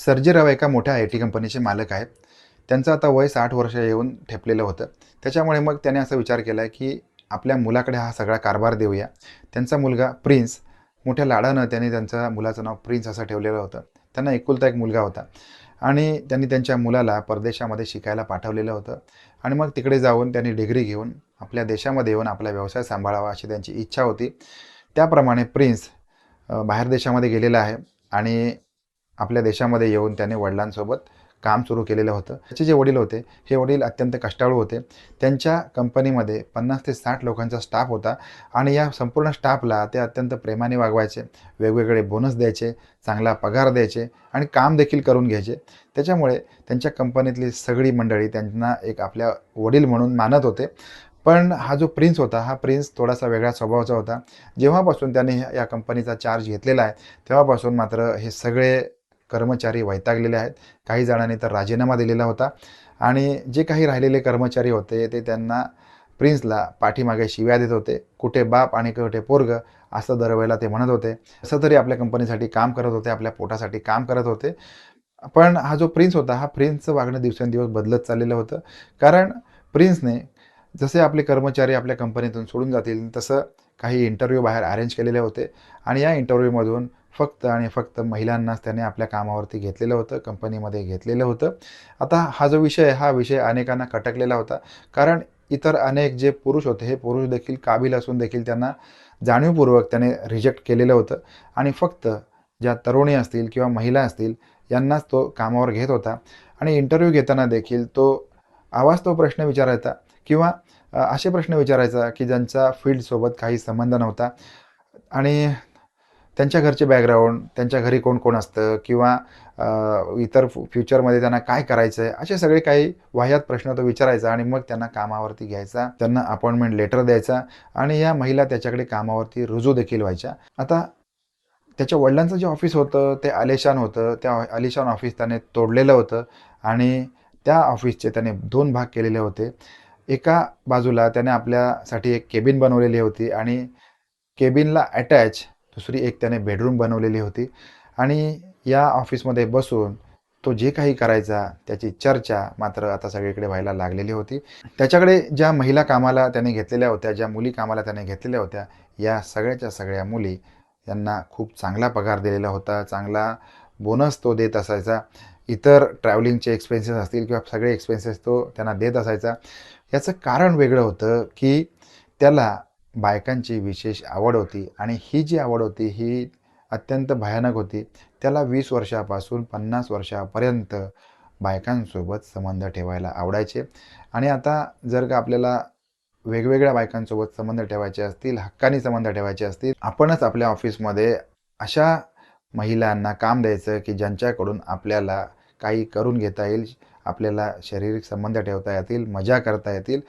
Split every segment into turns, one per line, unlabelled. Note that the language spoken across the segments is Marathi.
सर्जेराव एका मोठ्या आय टी कंपनीचे मालक आहेत. त्यांचं आता वय 60 वर्ष येऊन ठेपलेलं होतं. त्याच्यामुळे मग त्याने असा विचार केला की आपल्या मुलाकडे हा सगळा कारभार देऊया. त्यांचा मुलगा प्रिन्स, मोठ्या लाडानं त्याने त्यांच्या मुलाचं नाव प्रिन्स असं ठेवलेलं होतं. त्यांना एकुलता एक मुलगा होता आणि त्यांनी त्यांच्या मुलाला परदेशामध्ये शिकायला पाठवलेलं होतं आणि मग तिकडे जाऊन त्यांनी डिग्री घेऊन आपल्या देशामध्ये येऊन आपला व्यवसाय सांभाळावा अशी त्यांची इच्छा होती. त्याप्रमाणे प्रिन्स बाहेर देशामध्ये गेलेला आहे आणि आपल्या देशामध्ये येऊन त्याने वडिलांसोबत काम सुरू केलेलं होतं. त्याचे जे वडील होते, हे वडील अत्यंत कष्टाळू होते. त्यांच्या कंपनीमध्ये 50 ते 60 लोकांचा स्टाफ होता आणि या संपूर्ण स्टाफला ते अत्यंत प्रेमाने वागवायचे. वेगवेगळे बोनस द्यायचे, चांगला पगार द्यायचे आणि काम देखील करून घ्यायचे. त्याच्यामुळे त्यांच्या कंपनीतली सगळी मंडळी त्यांना एक आपल्या वडील म्हणून मानत होते. पण हा जो प्रिन्स होता, हा प्रिन्स थोडासा वेगळ्या स्वभावाचा होता. जेव्हापासून त्याने या कंपनीचा चार्ज घेतलेला आहे, तेव्हापासून मात्र हे सगळे कर्मचारी वैतागलेले आहेत. काही जणांनी तर राजीनामा दिलेला होता आणि जे काही राहिलेले कर्मचारी होते ते त्यांना प्रिन्सला पाठीमागे शिव्या देत होते. कुठे बाप आणि कुठे पोरगं असं दरवेळेला ते म्हणत होते. असं तरी आपल्या कंपनीसाठी काम करत होते, आपल्या पोटासाठी काम करत होते. पण हा जो प्रिन्स होता, हा प्रिन्सचं वागणं दिवसेंदिवस बदलत चाललेलं होतं. कारण प्रिन्सने जसे आपले कर्मचारी आपल्या कंपनीतून सोडून जातील, तसं काही इंटरव्ह्यू बाहेर अरेंज केलेले होते आणि या इंटरव्ह्यूमधून फक्त आणि फक्त महिलांनाच त्याने आपल्या कामावरती घेतलेलं होतं, कंपनीमध्ये घेतलेलं होतं. आता हा जो विषय आहे, हा विषय अनेकांना खटकलेला होता. कारण इतर अनेक जे पुरुष होते, हे पुरुष देखील काबिल असून देखील त्यांना जाणीवपूर्वक त्याने रिजेक्ट केलेलं होतं आणि फक्त ज्या तरुणी असतील किंवा महिला असतील, यांनाच तो कामावर घेत होता आणि इंटरव्ह्यू घेताना देखील तो अवास्तव प्रश्न विचारायचा किंवा असे प्रश्न विचारायचा की ज्यांचा फील्डसोबत काही संबंध नव्हता आणि त्यांच्या घरचे बॅकग्राऊंड, त्यांच्या घरी कोण-कोण असतं किंवा इतर फ्युचरमध्ये त्यांना काय करायचं आहे, असे सगळे काही वाह्यात प्रश्न तो विचारायचा आणि मग त्यांना कामावरती घ्यायचा. त्यांना अपॉइंटमेंट लेटर द्यायचा आणि या महिला त्याच्याकडे कामावरती रुजू देखील व्हायच्या. आता त्याच्या वडिलांचं जे ऑफिस होतं ते आलिशान होतं. त्या आलिशान ऑफिस त्याने तोडलेलं होतं आणि त्या ऑफिसचे त्याने 2 भाग केलेले होते. एका बाजूला त्याने आपल्यासाठी एक केबिन बनवलेली होती आणि केबिनला अटॅच दुसरी एक त्याने बेडरूम बनवलेली होती आणि या ऑफिसमध्ये बसून तो जे काही करायचा त्याची चर्चा मात्र आता सगळीकडे व्हायला लागलेली होती. त्याच्याकडे ज्या महिला कामाला त्याने घेतलेल्या होत्या, ज्या मुली कामाला त्याने घेतलेल्या होत्या, या सगळ्याच्या सगळ्या मुली यांना खूप चांगला पगार दिलेला होता, चांगला बोनस तो देत असायचा. इतर ट्रॅव्हलिंगचे एक्सपेन्सेस असतील किंवा सगळे एक्सपेन्सेस तो त्यांना देत असायचा. याचं कारण वेगळं होतं की त्याला बायकांची विशेष आवड होती आणि ही जी आवड होती ही अत्यंत भयानक होती. त्याला 20 वर्षापासून 50 वर्षापर्यंत बायकांसोबत संबंध ठेवायला आवडायचे आणि आता जर का आपल्याला वेगवेगळ्या बायकांसोबत संबंध ठेवायचे असतील, हक्कानी संबंध ठेवायचे असतील, आपणच आपल्या ऑफिसमध्ये अशा महिलांना काम द्यायचं की ज्यांच्याकडून आपल्याला काही करून घेता येईल, आपल्याला शारीरिक संबंध ठेवता येतील, मजा करता येतील,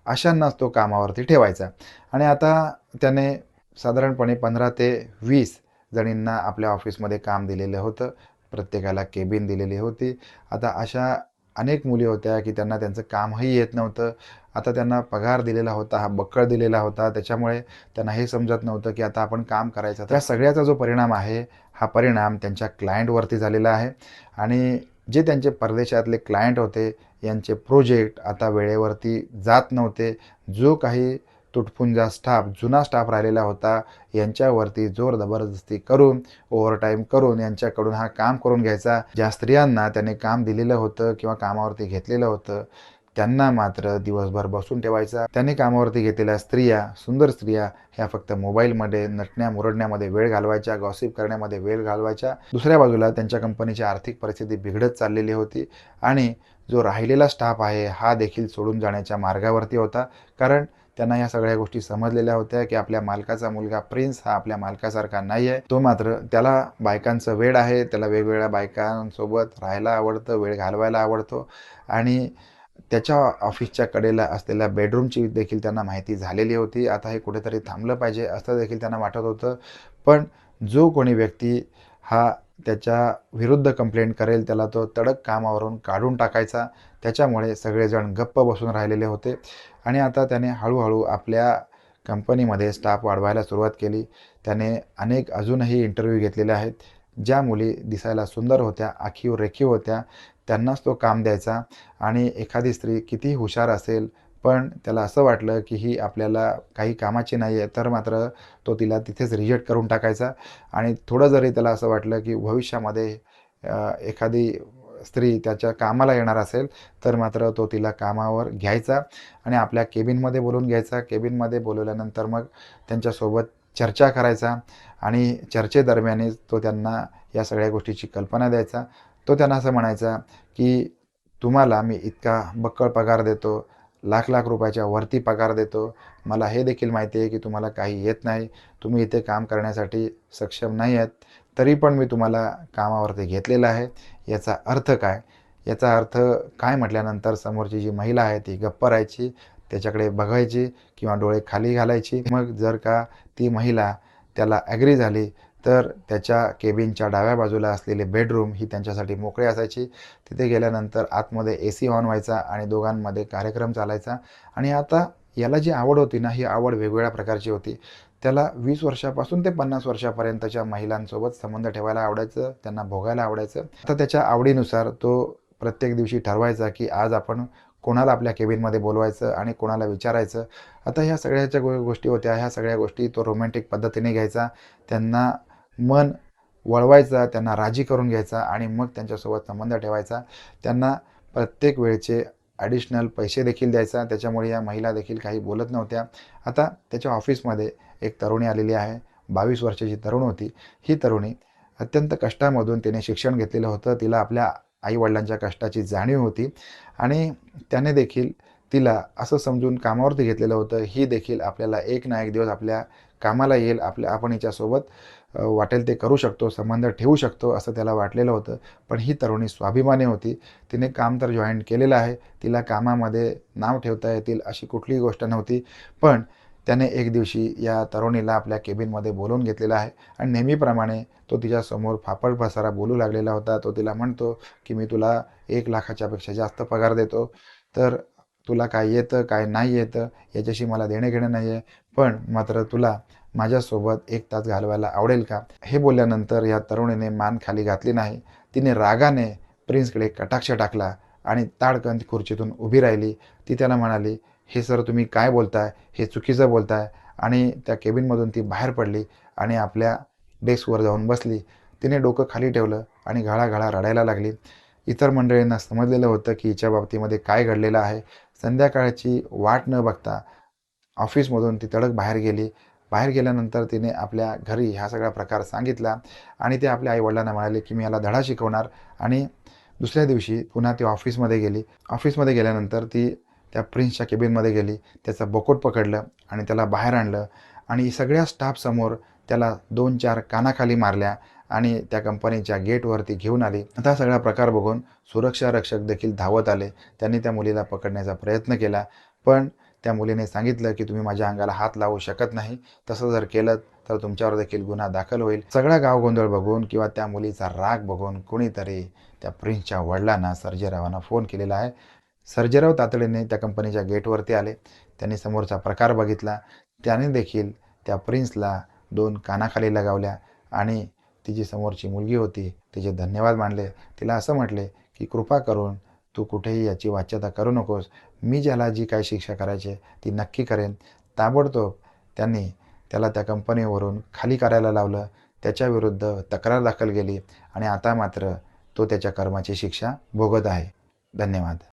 अशांनाच तो कामावरती ठेवायचा. आणि आता त्याने साधारणपणे 15 ते 20 जणींना आपल्या ऑफिसमध्ये काम दिलेलं होतं. प्रत्येकाला केबिन दिलेली होती. आता अशा अनेक मुली होत्या की त्यांना त्यांचं कामही येत नव्हतं. आता त्यांना पगार दिलेला होता, हा बक्कळ दिलेला होता. त्याच्यामुळे त्यांना हे समजत नव्हतं की आता आपण काम करायचं. त्या सगळ्याचा जो परिणाम आहे, हा परिणाम त्यांच्या क्लायंटवरती झालेला आहे आणि जे त्यांचे परदेशातले क्लायंट होते, यांचे प्रोजेक्ट आता वेळेवरती जात नव्हते. जो काही तुटपुंजा स्टाफ, जुना स्टाफ राहिलेला होता, यांच्यावरती जोर जबरदस्ती करून, ओव्हरटाईम करून यांच्याकडून हा काम करून घ्यायचा. ज्या स्त्रियांना त्याने काम दिलेलं होतं किंवा कामावरती घेतलेलं होतं, त्यांना मात्र दिवसभर बसून ठेवायचा. त्याने कामावरती घेतलेल्या स्त्रिया, सुंदर स्त्रिया ह्या फक्त मोबाईलमध्ये नटण्या-मुरडण्यामध्ये वेळ घालवायच्या, गॉसिप करण्यामध्ये वेळ घालवायच्या. दुसऱ्या बाजूला त्यांच्या कंपनीची आर्थिक परिस्थिती बिघडत चाललेली होती आणि जो राहिलेला स्टाफ आहे, हा देखील सोडून जाण्याच्या मार्गावरती होता. कारण त्यांना ह्या सगळ्या गोष्टी समजलेल्या होत्या की आपल्या मालकाचा मुलगा प्रिन्स हा आपल्या मालकासारखा नाही आहे. तो मात्र त्याला बायकांचं वेड आहे. त्याला वेगवेगळ्या बायकांसोबत राहायला आवडतं, वेळ घालवायला आवडतो आणि त्याच्या ऑफिसच्या कडेला असलेल्या बेडरूमची देखील त्यांना माहिती झालेली होती. आता हे कुठेतरी थांबलं पाहिजे असं देखील त्यांना वाटत होतं. पण जो कोणी व्यक्ती हा त्याच्या विरुद्ध कंप्लेंट करेल त्याला तो तडक कामावरून काढून टाकायचा. त्याच्यामुळे सगळेजण गप्प बसून राहिलेले होते आणि आता त्याने हळूहळू आपल्या कंपनीमध्ये स्टाफ वाढवायला सुरुवात केली. त्याने अनेक अजूनही इंटरव्ह्यू घेतलेले आहेत. ज्या मुली दिसायला सुंदर होत्या, आखीव रेखीव होत्या, त्यांनाच तो काम द्यायचा. आणि एखादी स्त्री कितीही हुशार असेल, पण त्याला असं वाटलं की ही आपल्याला काही कामाची नाही आहे, तर मात्र तो तिला तिथेच रिजेक्ट करून टाकायचा. आणि थोडं जरी त्याला असं वाटलं की भविष्यामध्ये एखादी स्त्री त्याच्या कामाला येणार असेल, तर मात्र तो तिला कामावर घ्यायचा आणि आपल्या केबिनमध्ये बोलावून घ्यायचा. केबिनमध्ये बोलवल्यानंतर मग त्यांच्यासोबत चर्चा करायचा आणि चर्चेदरम्यानच तो त्यांना या सगळ्या गोष्टीची कल्पना द्यायचा. तो त्यांना असं म्हणायचा की तुम्हाला मी इतका बक्कळ पगार देतो, लाख-लाख रुपयाच्या वरती पगार देतो. मला हे देखील माहिती आहे की तुम्हाला काही येत नाही. तुम्ही इथे काम करण्यासाठी सक्षम नाही आहेत. तरी पण मी तुम्हाला कामावरती घेतलेलं आहे. याचा अर्थ काय? याचा अर्थ काय म्हटल्यानंतर समोरची जी महिला आहे ती गप्प राहायची, त्याच्याकडे बघायची किंवा डोळे खाली घालायची. मग जर का ती महिला त्याला ॲग्री झाली, तर त्याच्या केबिनच्या डाव्या बाजूला असलेले बेडरूम ही त्यांच्यासाठी मोकळे असायची. तिथे गेल्यानंतर आतमध्ये एसी ऑन व्हायचा आणि दोघांमध्ये कार्यक्रम चालायचा. आणि आता याला जी आवड होती ना, ही आवड वेगवेगळ्या प्रकारची होती. त्याला 20 वर्षापासून ते 50 वर्षापर्यंतच्या महिलांसोबत संबंध ठेवायला आवडायचं, त्यांना भोगायला आवडायचं. आता त्याच्या आवडीनुसार तो प्रत्येक दिवशी ठरवायचा, की आज आपण कोणाला आपल्या केबिनमध्ये बोलवायचं आणि कोणाला विचारायचं. आता ह्या सगळ्याच्या गोष्टी होत्या. ह्या सगळ्या गोष्टी तो रोमॅन्टिक पद्धतीने घ्यायचा. त्यांना मन वळवायचा, त्यांना राजी करून घ्यायचा आणि मग त्यांच्यासोबत संबंध ठेवायचा. त्यांना प्रत्येक वेळचे ॲडिशनल पैसे देखील द्यायचा. त्याच्यामुळे या महिला देखील काही बोलत नव्हत्या. आता त्याच्या ऑफिसमध्ये एक तरुणी आलेली आहे. 22 वर्षाची तरुण होती. ही तरुणी अत्यंत कष्टामधून तिने शिक्षण घेतलेलं होतं. तिला आपल्या आई-वडिलांच्या कष्टाची जाणीव होती आणि त्याने देखील तिला असं समजून कामावरती घेतलेलं होतं, ही देखील आपल्याला एक ना एक दिवस आपल्या कामाला येईल. आपण हिच्यासोबत वाटेल ते करू शकतो, संबंध ठेवू शकतो असं त्याला वाटलेलं होतं. पण ही तरुणी स्वाभिमानी होती. तिने काम तर जॉइन केलेलं आहे. तिला कामामध्ये नाव ठेवता येतील अशी कुठलीही गोष्ट नव्हती. पण त्याने एक दिवशी या तरुणीला आपल्या केबिनमध्ये बोलावून घेतलेलं आहे आणि नेहमीप्रमाणे तो तिच्यासमोर फापड पसारा बोलू लागलेला होता. तो तिला म्हणतो, की "मी तुला 1,00,000च्या पेक्षा जास्त पगार देतो. तर तुला काय येतं, काय नाही येतं याच्याशी मला देणं-घेणं नाही आहे. पण मात्र तुला माझ्यासोबत 1 तास घालवायला आवडेल का?" हे बोलल्यानंतर या तरुणीने मान खाली घातली नाही. तिने रागाने प्रिन्सकडे कटाक्ष टाकला आणि ताडकन खुर्चीतून उभी राहिली. ती त्याला म्हणाली, "हे सर तुम्ही काय बोलताय? हे चुकीचं बोलताय." आणि त्या केबिनमधून ती बाहेर पडली आणि आपल्या डेस्कवर जाऊन बसली. तिने डोकं खाली ठेवलं आणि घळा-घळा रडायला लागली. इतर मंडळींना समजलेलं होतं, की हिच्या बाबतीमध्ये काय घडलेलं आहे. संध्याकाळची वाट न बघता ऑफिसमधून ती तडक बाहेर गेली. बाहेर गेल्यानंतर तिने आपल्या घरी हा सगळा प्रकार सांगितला आणि ते आपल्या आई-वडिलांना म्हणाले, की "मी याला धडा शिकवणार." आणि दुसऱ्या दिवशी पुन्हा ती ऑफिसमध्ये गेली. ऑफिसमध्ये गेल्यानंतर ती त्या प्रिन्सच्या केबिनमध्ये गेली. त्याचं बोकोट पकडलं आणि त्याला बाहेर आणलं आणि सगळ्या स्टाफसमोर त्याला 2-4 कानाखाली मारल्या आणि त्या कंपनीच्या गेटवरती घेऊन आली. आता हा सगळा प्रकार बघून सुरक्षा रक्षक देखील धावत आले. त्यांनी त्या मुलीला पकडण्याचा प्रयत्न केला. पण त्या मुलीने सांगितलं, की "तुम्ही माझ्या अंगाला हात लावू शकत नाही. तसं जर केलं तर तुमच्यावर देखील गुन्हा दाखल होईल." सगळा गावगोंधळ बघून किंवा त्या मुलीचा राग बघून कोणीतरी त्या प्रिन्सच्या वडिलांना सर्जेरावांना फोन केलेला आहे. सर्जेराव तातडीने त्या कंपनीच्या गेटवरती आले. त्यांनी समोरचा प्रकार बघितला. त्याने देखील त्या प्रिन्सला 2 कानाखाली लगावल्या आणि ती जी समोरची मुलगी होती तिचे धन्यवाद मानले. तिला असं म्हटले, की "कृपा करून तू कुठेही याची वाच्यता करू नकोस. मी ज्याला जी काही शिक्षा करायची आहे ती नक्की करेन." ताबडतोब त्यांनी त्याला त्या कंपनीवरून खाली करायला लावलं. त्याच्याविरुद्ध तक्रार दाखल केली आणि आता मात्र तो त्याच्या कर्माची शिक्षा भोगत आहे. धन्यवाद.